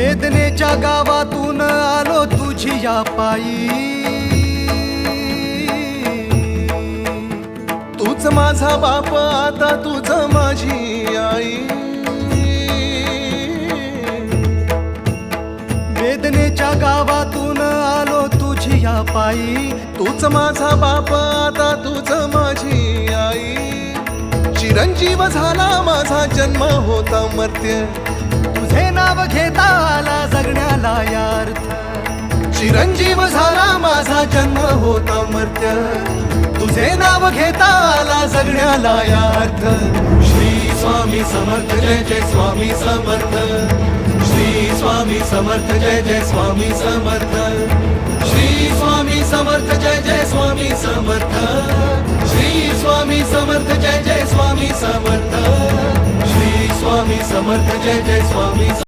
वेदनेच्या गावातून आलो तुझी या पायी, तूच माझा बाप आता तुझ माझी आई। वेदनेच्या गावातून आलो तुझी या पायी, तूच माझा बाप आता तुझ माझी आई। चिरंजीव झाला माझा जन्म होता मर्त्य, तुझे नाव घेता आला जगण्याला यार्थ। चिरंजीव झाला माझा जन्म होता मर्त्य, तुझे नाव घेता आला जगण्याला यार्थ। श्री स्वामी समर्थ जय जय स्वामी समर्थ, श्री स्वामी समर्थ जय जय स्वामी समर्थ, श्री स्वामी समर्थ जय जय स्वामी समर्थ, श्री स्वामी समर्थ जय जय स्वामी समर्थ, श्री स्वामी समर्थ जय जय स्वामी